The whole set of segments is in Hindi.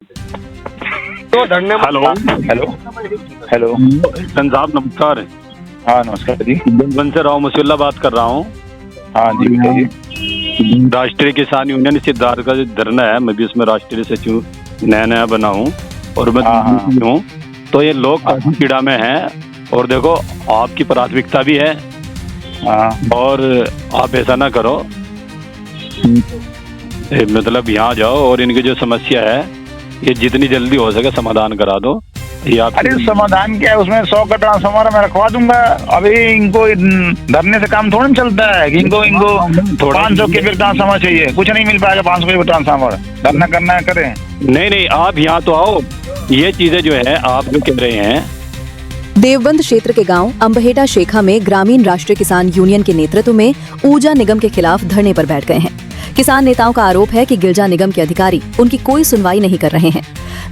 तो धरने में हेलो हेलो हेलो साहब नमस्कार। हाँ नमस्कार जी। बंसर राव मसीउल्लाह बात कर रहा हूँ। हाँ जी बताइए। राष्ट्रीय किसान यूनियन सिद्धार्थ का जो धरना है, मैं भी उसमें राष्ट्रीय सचिव नया बना हूँ और मैं हूँ। तो ये लोग काफी पीड़ा में हैं और देखो आपकी प्राथमिकता भी है और आप ऐसा ना करो, मतलब यहाँ जाओ और इनकी जो समस्या है ये जितनी जल्दी हो सके समाधान करा दो। ये आप अरे समाधान क्या है, उसमें 100 का ट्रांसफार्मर मैं रखवा दूंगा। अभी इनको धरने से काम थोड़ा चलता है कि इनको 500 के ट्रांसफार्मर चाहिए, कुछ नहीं मिल पाएगा 500 के ट्रांसफार्मर। धरना करना है करें। नहीं आप यहाँ तो आओ, ये चीजें जो है आप जो कह रहे हैं। देवबंद क्षेत्र के गांव अंबहेटा शेखा में ग्रामीण राष्ट्रीय किसान यूनियन के नेतृत्व में ऊर्जा निगम के खिलाफ धरने पर बैठ गए हैं। किसान नेताओं का आरोप है कि गिरजा निगम के अधिकारी उनकी कोई सुनवाई नहीं कर रहे हैं।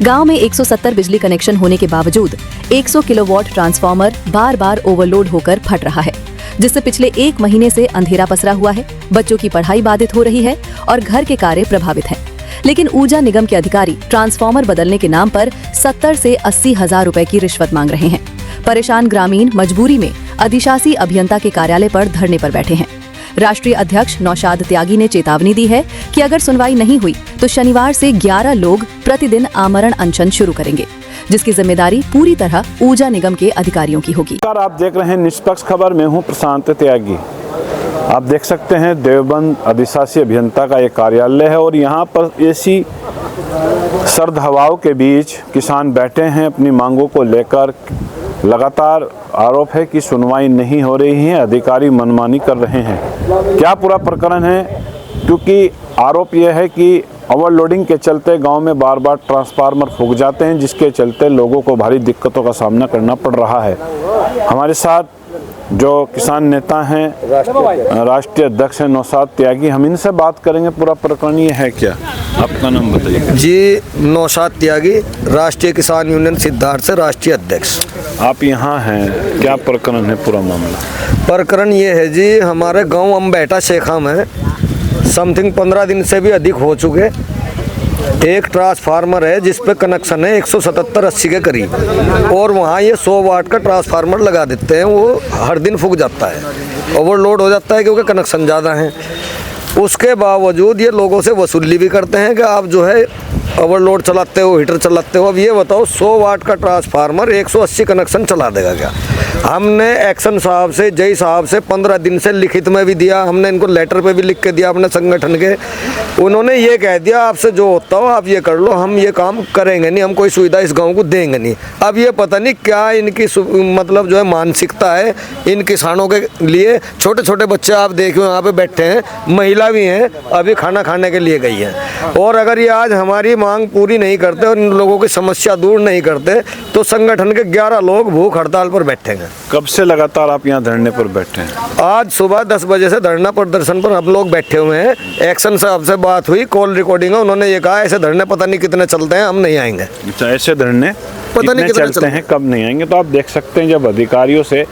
गांव में 170 बिजली कनेक्शन होने के बावजूद 100 किलोवाट ट्रांसफार्मर बार बार ओवरलोड होकर फट रहा है, जिससे पिछले 1 महीने से अंधेरा पसरा हुआ है। बच्चों की पढ़ाई बाधित हो रही है और घर के कार्य प्रभावित हैं। लेकिन ऊर्जा निगम के अधिकारी ट्रांसफार्मर बदलने के नाम पर 70 से 80 हजार रुपए की रिश्वत मांग रहे हैं। परेशान ग्रामीण मजबूरी में अधिशासी अभियंता के कार्यालय पर धरने पर बैठे हैं। राष्ट्रीय अध्यक्ष नौशाद त्यागी ने चेतावनी दी है कि अगर सुनवाई नहीं हुई तो शनिवार से 11 लोग प्रतिदिन आमरण अनशन शुरू करेंगे, जिसकी जिम्मेदारी पूरी तरह ऊर्जा निगम के अधिकारियों की होगी। आप देख रहे हैं निष्पक्ष खबर, मैं हूं प्रशांत त्यागी। आप देख सकते हैं देवबंद अधिशासी अभियंता का एक कार्यालय है और यहाँ पर ऐसी सर्द हवाओं के बीच किसान बैठे हैं अपनी मांगों को लेकर। लगातार आरोप है कि सुनवाई नहीं हो रही है, अधिकारी मनमानी कर रहे हैं। क्या पूरा प्रकरण है? क्योंकि आरोप यह है कि ओवरलोडिंग के चलते गांव में बार बार ट्रांसफार्मर फूंक जाते हैं, जिसके चलते लोगों को भारी दिक्कतों का सामना करना पड़ रहा है। हमारे साथ जो किसान नेता हैं, राष्ट्रीय अध्यक्ष हैं नौशाद त्यागी, हम इनसे बात करेंगे। पूरा प्रकरण ये है क्या? आपका नाम बताइए। जी, नौशाद त्यागी, राष्ट्रीय किसान यूनियन सिद्धार्थ से राष्ट्रीय अध्यक्ष। आप यहाँ हैं, क्या प्रकरण है पूरा मामला? प्रकरण ये है जी, हमारे गांव अंबहेटा शेखा में समथिंग 15 दिन से भी अधिक हो चुके एक ट्रांसफार्मर है जिस पे कनेक्शन है 177-80 के करीब, और वहाँ ये 100 वाट का ट्रांसफार्मर लगा देते हैं। वो हर दिन फूक जाता है, ओवरलोड हो जाता है क्योंकि कनेक्शन ज़्यादा हैं। उसके बावजूद ये लोगों से वसूली भी करते हैं कि आप जो है ओवरलोड चलाते हो, हीटर चलाते हो। अब ये बताओ 100 वाट का ट्रांसफार्मर 180 कनेक्शन चला देगा क्या? हमने एक्शन साहब से, जय साहब से 15 दिन से लिखित में भी दिया, हमने इनको लेटर पे भी लिख के दिया अपने संगठन के। उन्होंने ये कह दिया आपसे जो होता हो आप ये कर लो, हम ये काम करेंगे नहीं, हम कोई सुविधा इस गांव को देंगे नहीं। अब ये पता नहीं क्या इनकी मतलब जो है मानसिकता है इन किसानों के लिए। छोटे छोटे बच्चे आप देखो यहाँ पे बैठे हैं, महिला भी हैं, अभी खाना खाने के लिए गई हैं। और अगर ये आज हमारी मांग पूरी नहीं करते और इन लोगों की समस्या दूर नहीं करते तो संगठन के 11 लोग भूख हड़ताल पर बैठेंगे। कब से लगातार आप यहाँ धरने पर बैठे हैं? आज सुबह 10 बजे से धरना प्रदर्शन पर हम लोग बैठे हुए हैं। एक्शन साहब से बात हुई, कॉल रिकॉर्डिंग है, उन्होंने ये कहा ऐसे धरने पता नहीं कितने चलते हैं, हम नहीं आएंगे। अच्छा, ऐसे धरने पता नहीं कितने चलते हैं, कब नहीं आएंगे? तो आप देख सकते हैं जब अधिकारियों से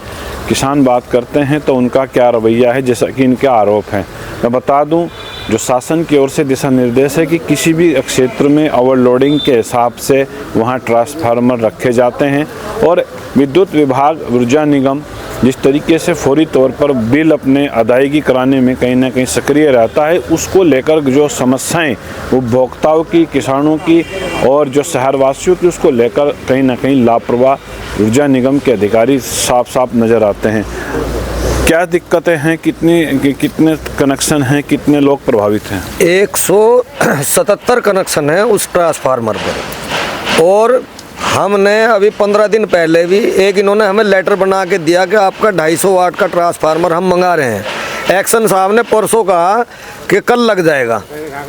किसान बात करते हैं तो उनका क्या रवैया है, जैसा कि इनके आरोप हैं। मैं बता दूं, जो शासन की ओर से दिशा निर्देश है कि किसी भी क्षेत्र में ओवरलोडिंग के हिसाब से वहां ट्रांसफार्मर रखे जाते हैं और विद्युत विभाग, ऊर्जा निगम जिस तरीके से फौरी तौर पर बिल अपने अदायगी कराने में कहीं ना कहीं सक्रिय रहता है, उसको लेकर जो समस्याएं उपभोक्ताओं की, किसानों की और जो शहरवासियों की, उसको लेकर कहीं ना कहीं लापरवाह ऊर्जा निगम के अधिकारी साफ साफ नज़र आते हैं। क्या दिक्कतें हैं, कितने कनेक्शन हैं, कितने लोग प्रभावित हैं? 177 कनेक्शन है उस ट्रांसफार्मर पर, और हमने अभी 15 दिन पहले भी एक इन्होंने हमें लेटर बना के दिया कि आपका 250 वाट का ट्रांसफार्मर हम मंगा रहे हैं। एक्शन साहब ने परसों कहा कि कल लग जाएगा,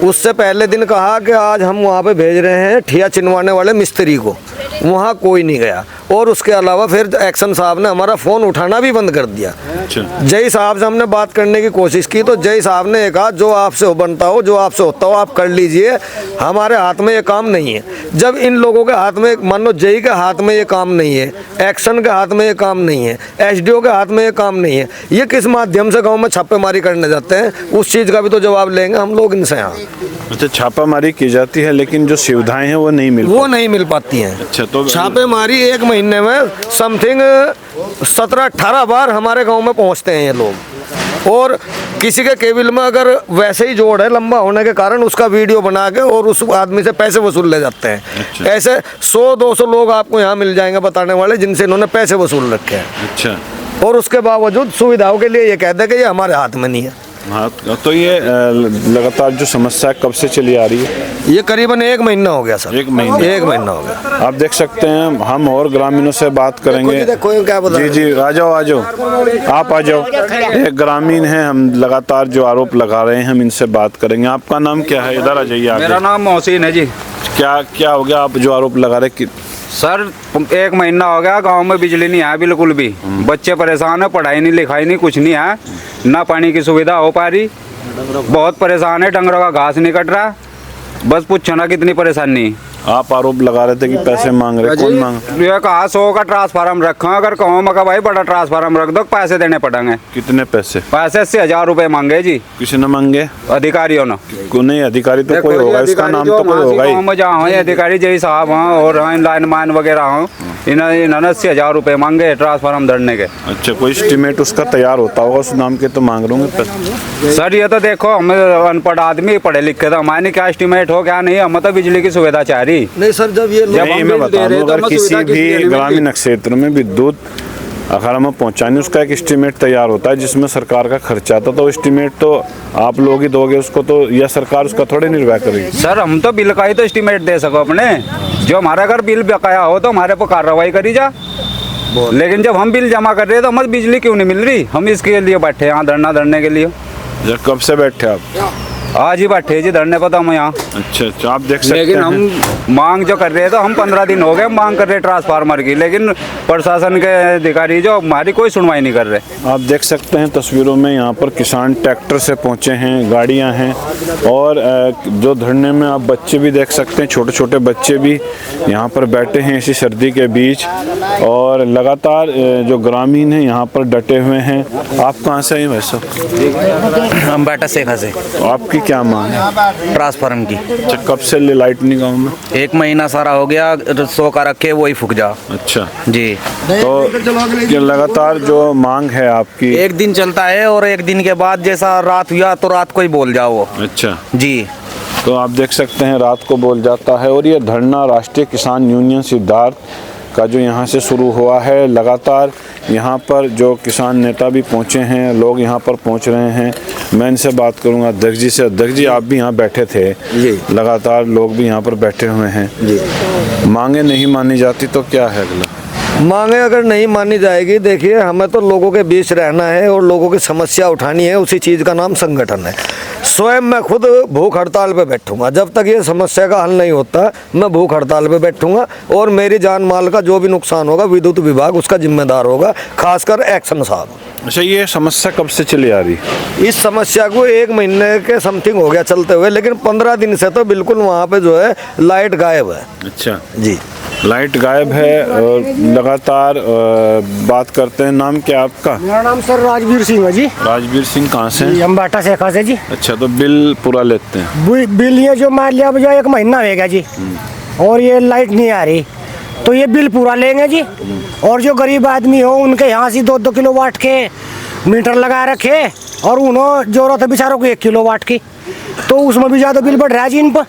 उससे पहले दिन कहा कि आज हम वहाँ पे भेज रहे हैं ठिया चिनवाने वाले मिस्त्री को, वहाँ कोई नहीं गया। और उसके अलावा फिर एक्शन साहब ने हमारा फ़ोन उठाना भी बंद कर दिया। जय साहब से हमने बात करने की कोशिश की तो जय साहब ने कहा जो आपसे बनता हो, जो आपसे होता हो आप कर लीजिए, हमारे हाथ में ये काम नहीं है। जब इन लोगों के हाथ में, मान लो जय के हाथ में ये काम नहीं है, एक्शन के हाथ में ये काम नहीं है, एसडीओ के हाथ में ये काम नहीं है, ये किस माध्यम से गांव में छापेमारी करने जाते हैं, उस चीज़ का भी तो जवाब लेंगे हम लोग इनसे। यहाँ अच्छा, छापामारी की जाती है लेकिन जो सुविधाएं हैं वो नहीं मिल पाती हैं। अच्छा, तो छापेमारी एक महीने में समथिंग 17-18 बार हमारे गांव में पहुंचते हैं ये लोग, और किसी के केबिल में अगर वैसे ही जोड़ है लंबा होने के कारण उसका वीडियो बना के और उस आदमी से पैसे वसूल ले जाते हैं। अच्छा। ऐसे 100-200 लोग आपको यहाँ मिल जाएंगे बताने वाले जिनसे इन्होंने पैसे वसूल रखे हैं। अच्छा, और उसके बावजूद सुविधाओं के लिए ये कहते हैं कि ये हमारे हाथ में नहीं है। हाँ, तो ये लगातार जो समस्या कब से चली आ रही है? ये करीबन 1 महीना हो गया सर। 1 महीना? 1 महीना हो गया। आप देख सकते हैं, हम और ग्रामीणों से बात करेंगे। देखो ये क्या बता जी जी, आ जाओ आप आ जाओ। एक ग्रामीण है, हम लगातार जो आरोप लगा रहे हैं हम इनसे बात करेंगे। आपका नाम क्या है? इधर आ जाइए आगे। मेरा नाम मोहसिन है जी। क्या हो गया? आप जो आरोप लगा रहे कि सर 1 महीना हो गया गांव में बिजली नहीं है बिल्कुल भी। बच्चे परेशान है, पढ़ाई नहीं लिखाई नहीं कुछ नहीं है, ना पानी की सुविधा हो पा रही, बहुत परेशान है, डंगरों का घास नहीं कट रहा, बस पूछो ना कितनी परेशानी। आप आरोप लगा रहे थे कि पैसे मांग रहे, कौन मांग? ये कहा 100 का ट्रांसफार्म रखा, अगर कहो मैं भाई बड़ा ट्रांसफार्म रख दो पैसे देने पड़ेंगे। कितने पैसे? पैसे 80,000 रुपए मांगे जी। किसी ने मांगे? अधिकारियों ने। नहीं, अधिकारी तो कोई होगा, इसका नाम तो कोई होगा ही। जहाँ अधिकारी जय साहब हैं और लाइनमैन वगैरह हैं, इन्होंने 80,000 रुपए मांगे ट्रांसफार्म धरने के। अच्छा, कोई एस्टीमेट उसका तैयार होता होगा, उस नाम के तो मांग रहे सर ये तो देखो हम अनपढ़ आदमी, पढ़े लिखे तो हमारे क्या एस्टीमेट हो क्या नहीं, हम तो बिजली की सुविधा चाह रही। नहीं सर, जब ये नहीं, मैं बता दूं, अगर किसी भी ग्रामीण क्षेत्र में विद्युत अगर हमें पहुंचानी, उसका एक एस्टीमेट तैयार होता है जिसमें सरकार का खर्चा आता, तो एस्टीमेट तो आप लोग ही दोगे उसको, तो यह सरकार उसका थोड़े निर्वाह करेगी। सर हम तो बिल का ही तो एस्टीमेट दे सको अपने, जो हमारा अगर बिल बकाया हो तो हमारे पर कार्रवाई करी जा, लेकिन जब हम बिल जमा कर रहे हैं तो हमें बिजली क्यों नहीं मिल रही? हम इसके लिए बैठे यहाँ धरना धरने के लिए। कब से बैठे आप? आज ही बैठे जी धरने पर, तो हम यहाँ। अच्छा, आप देख सकते हैं। लेकिन हम मांग जो कर रहे हैं तो हम 15 दिन हो गए मांग कर रहे हैं ट्रांसफार्मर की, लेकिन प्रशासन के अधिकारी जो हमारी कोई सुनवाई नहीं कर रहे। आप देख सकते हैं तस्वीरों में, यहाँ पर किसान ट्रैक्टर से पहुँचे हैं, गाड़ियाँ हैं, और जो धरने में आप बच्चे भी देख सकते हैं, छोटे छोटे बच्चे भी यहाँ पर बैठे हैं इसी सर्दी के बीच, और लगातार जो ग्रामीण हैं यहाँ पर डटे हुए हैं। आप कहाँ से हैं वैसे? हम बेटा शेखा से। आपकी क्या मांग है? ट्रांसफार्म की। अच्छा, कब से लाइट नहीं गाँव में? 1 महीना सारा हो गया, 100 का रखे वही फूक जा। अच्छा जी, तो ये लगातार जो मांग है आपकी? 1 दिन चलता है और 1 दिन के बाद जैसा रात हुआ तो रात को ही बोल जाओ। अच्छा जी, तो आप देख सकते हैं रात को बोल जाता है। और ये धरना राष्ट्रीय किसान यूनियन सिद्धार्थ का जो यहाँ से शुरू हुआ है, लगातार यहाँ पर जो किसान नेता भी पहुँचे हैं, लोग यहाँ पर पहुँच रहे हैं। मैं इनसे बात करूँगा अध्यक्ष जी से। अध्यक्ष जी, आप भी यहाँ बैठे थे जी, लगातार लोग भी यहाँ पर बैठे हुए हैं जी। मांगे नहीं मानी जाती तो क्या है अगला? मांगे अगर नहीं मानी जाएगी, देखिए हमें तो लोगों के बीच रहना है और लोगों की समस्या उठानी है, उसी चीज़ का नाम संगठन है। स्वयं मैं खुद भूख हड़ताल पे बैठूंगा, जब तक ये समस्या का हल नहीं होता मैं भूख हड़ताल पे बैठूंगा, और मेरी जान माल का जो भी नुकसान होगा विद्युत विभाग उसका जिम्मेदार होगा, खासकर एक्शन साहब। अच्छा, ये समस्या कब से चली आ रही? इस समस्या को 1 महीने के समथिंग हो गया चलते हुए, लेकिन 15 दिन से तो बिल्कुल वहाँ पे जो है लाइट गायब है। अच्छा जी, लाइट गायब है और लगातार बात करते हैं। नाम क्या आपका? मेरा नाम सर राजवीर सिंह है जी। राजवीर सिंह कहाँ से? हम बाटा शेखा से जी। अच्छा, तो बिल पूरा लेते हैं? बिल ये जो मान लिया जो 1 महीना हो गया जी, और ये लाइट नहीं आ रही, तो ये बिल पूरा लेंगे जी। और जो गरीब आदमी हो उनके यहाँ से 2-2 किलोवाट के मीटर लगा रखे, और उन्होंने जरूरत है बेचारों को 1 किलोवाट की, तो उसमें भी ज़्यादा बिल बढ़ रहा है जी इन पर।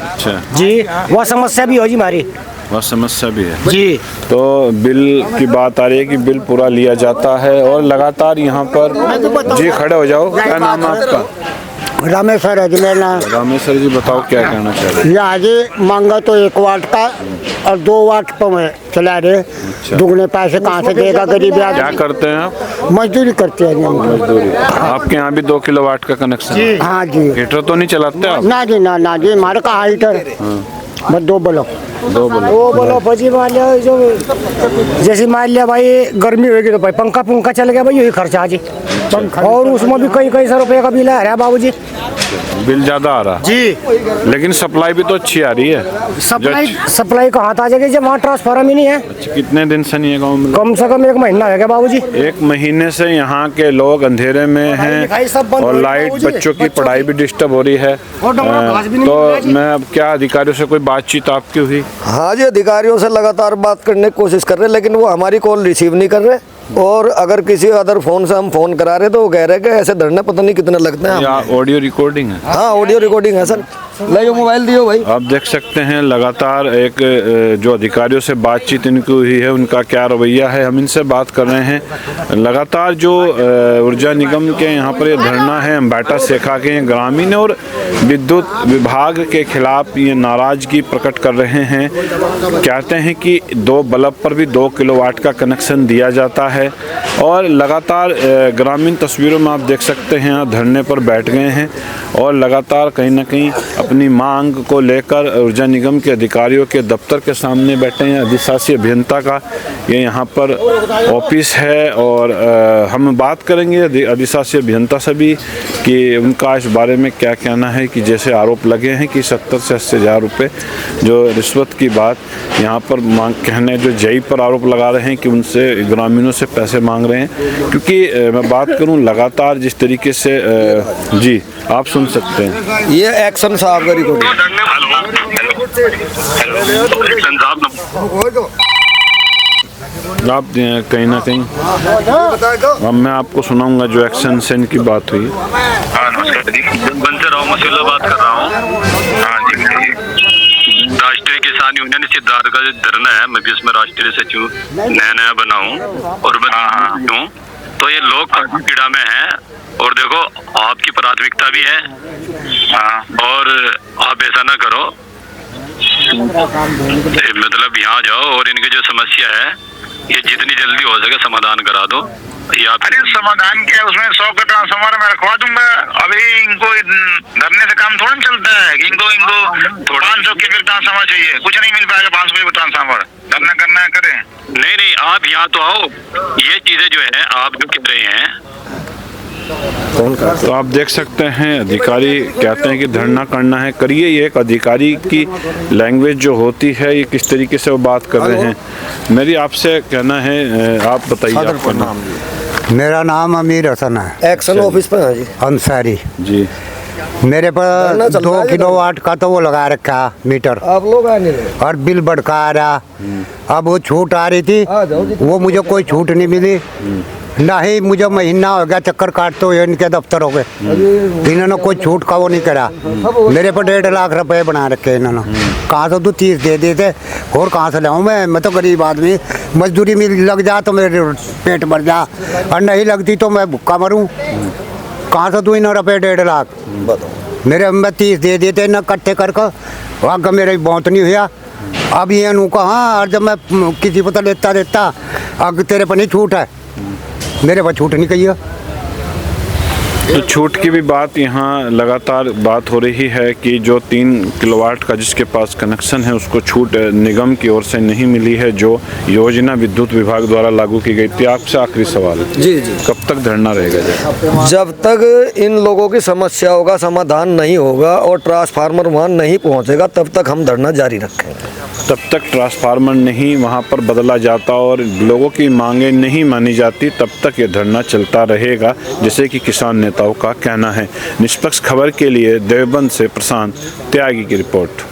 अच्छा जी, वह समस्या भी हो जी हमारी। वह समस्या भी है जी। तो बिल की बात आ रही है कि बिल पूरा लिया जाता है, और लगातार यहाँ पर जी खड़े हो जाओ। क्या नाम है आपका? रामेश्वर है जी मेरा नाम। रामेश्वर जी, बताओ क्या कहना चाह रहे हैं? ये आगे मांगा तो 1 वाट का और 2 वाट पर मैं चला रहे। दुगने पैसे कहाँ से देगा गरीब आदमी? क्या करते हैं आप? मजदूरी करते हैं जी। मजदूरी। आपके यहाँ भी 2 किलोवाट का कनेक्शन है? हाँ जी। हीटर तो नहीं चलाते आप? ना जी, ना जी, हमारे कहाँ हीटर, बस 2 बल्ब। दो बल्ब। वो बोलो भाजी मान लिया जो जैसे मान लिया भाई गर्मी होगी तो भाई पंखा चल गया भाई, यही खर्चा जी। और उसमें भी कई सौ रुपए का बिल आ रहा है बाबूजी। बिल ज्यादा आ रहा जी, लेकिन सप्लाई भी तो अच्छी आ रही है। सप्लाई कहाँ आ जाएगी जब वहाँ ट्रांसफार्मर ही नहीं है। अच्छा, कितने दिन से नहीं है गाँव में? कम से कम 1 महीना हो गया बाबूजी। 1 महीने से यहाँ के लोग अंधेरे में हैं और लाइट, बच्चों की पढ़ाई भी डिस्टर्ब हो रही है। तो मैं अब क्या अधिकारियों से कोई बातचीत आपकी हुई? हाँ जी, अधिकारियों से लगातार बात करने की कोशिश कर रहे हैं, लेकिन वो हमारी कॉल रिसीव नहीं कर रहे। और अगर किसी अदर फोन से हम फोन करा रहे तो वो कह रहे कि ऐसे धरने पता नहीं कितने लगते हैं। या ऑडियो रिकॉर्डिंग है? हाँ, ऑडियो रिकॉर्डिंग है सर। लाइयो मोबाइल दियो भाई। आप देख सकते हैं लगातार एक जो अधिकारियों से बातचीत इनकी हुई है, उनका क्या रवैया है, हम इनसे बात कर रहे हैं। लगातार जो ऊर्जा निगम के यहाँ पर ये धरना है, अम्बेहटा शेखा के ग्रामीण और विद्युत विभाग के खिलाफ ये नाराजगी प्रकट कर रहे हैं। कहते हैं कि 2 बल्ब पर भी 2 किलोवाट का कनेक्शन दिया जाता है और लगातार ग्रामीण तस्वीरों में आप देख सकते हैं यहाँ धरने पर बैठ गए हैं और लगातार कहीं ना कहीं अपनी मांग को लेकर ऊर्जा निगम के अधिकारियों के दफ्तर के सामने बैठे हैं। अधिशासी अभियंता का ये यहाँ पर ऑफिस है और हम बात करेंगे अधिशासी अभियंता से भी कि उनका इस बारे में क्या कहना है कि जैसे आरोप लगे हैं कि 70 से 80 हज़ार रुपये जो रिश्वत की बात यहाँ पर मांग कहने जो जई पर आरोप लगा रहे हैं कि उनसे ग्रामीणों से पैसे मांग रहे हैं। क्योंकि मैं बात करूँ लगातार जिस तरीके से जी आप सुन सकते हैं ये एक्शन साहब का रिकॉर्डिंग। आप कहीं ना कहीं अब मैं आपको सुनाऊंगा जो एक्शन से इनकी बात हुई। हाँ नमस्कार जी, बंसर राव मसीहुल्लाह बात कर रहा हूँ। हाँ जी, राष्ट्रीय किसान यूनियन सिद्धार्थ का जो धरना है, मैं भी इसमें राष्ट्रीय सचिव नया बना हूँ और मैं हूँ। तो ये लोग काफी पीड़ा में हैं और देखो आपकी प्राथमिकता भी है और आप ऐसा ना करो, मतलब यहाँ जाओ और इनकी जो समस्या है ये जितनी जल्दी हो सके समाधान करा दो। अरे समाधान क्या है उसमें, 100 का ट्रांसफार्मर मैं रखवा दूंगा। अभी इनको धरने से काम थोड़ा चलता है। इनको 500 के फिर ट्रांसफार्मर चाहिए, कुछ नहीं मिल पाएगा 500 के ट्रांसफार्मर। धरना करना है करें। नहीं आप यहाँ तो आओ, ये चीजें जो है आप जो कह रहे हैं। तो आप देख सकते हैं अधिकारी कहते हैं कि धरना करना है, करिए। ये एक अधिकारी की लैंग्वेज जो होती है, ये किस तरीके से वो बात कर रहे हैं। मेरी आपसे कहना है, आप बताइए आपका नाम। मेरा नाम अमीर हसन है। एक्शन ऑफिस पर है जी। अंसारी जी। मेरे पर 2 किलोवाट का तो वो लगा रखा मीटर। आप लोग आए नहीं और बिल बढ़का आ रहा। अब वो छूट आ रही थी, वो मुझे कोई छूट नहीं मिली। ना ही मुझे महीना हो गया चक्कर काटते हुए इनके दफ्तर हो गए। इन्होंने कोई छूट का वो नहीं करा। मेरे पर 1.5 लाख रुपए बना रखे इन्होंने। कहाँ से 30 दे देते और कहाँ से लाऊं मैं तो गरीब आदमी। मजदूरी में लग जा तो मेरे पेट भर जा, और नहीं लगती तो मैं भूखा मरूं। कहाँ से दूँ इन्होंने रुपये 1.5 लाख मेरे में 30 दे देते न इकट्ठे करके। आगे मेरे बहुत नहीं हुआ। अब ये नू कहाँ, और जब मैं किसी को तो देता अब तेरे पर नहीं छूट है, मेरे पर छूट नहीं कही है। तो छूट की भी बात यहाँ लगातार बात हो रही है कि जो 3 किलोवाट का जिसके पास कनेक्शन है उसको छूट निगम की ओर से नहीं मिली है, जो योजना विद्युत विभाग द्वारा लागू की गई थी। आपसे आखिरी सवाल जी, कब तक धरना रहेगा? जब तक इन लोगों की समस्याओं का समाधान नहीं होगा और ट्रांसफार्मर वहाँ नहीं पहुँचेगा तब तक हम धरना जारी रखेंगे। तब तक ट्रांसफार्मर नहीं वहाँ पर बदला जाता और लोगों की मांगें नहीं मानी जाती तब तक ये धरना चलता रहेगा, जैसे कि किसान नेताओं का कहना है। निष्पक्ष खबर के लिए देवबंद से प्रशांत त्यागी की रिपोर्ट।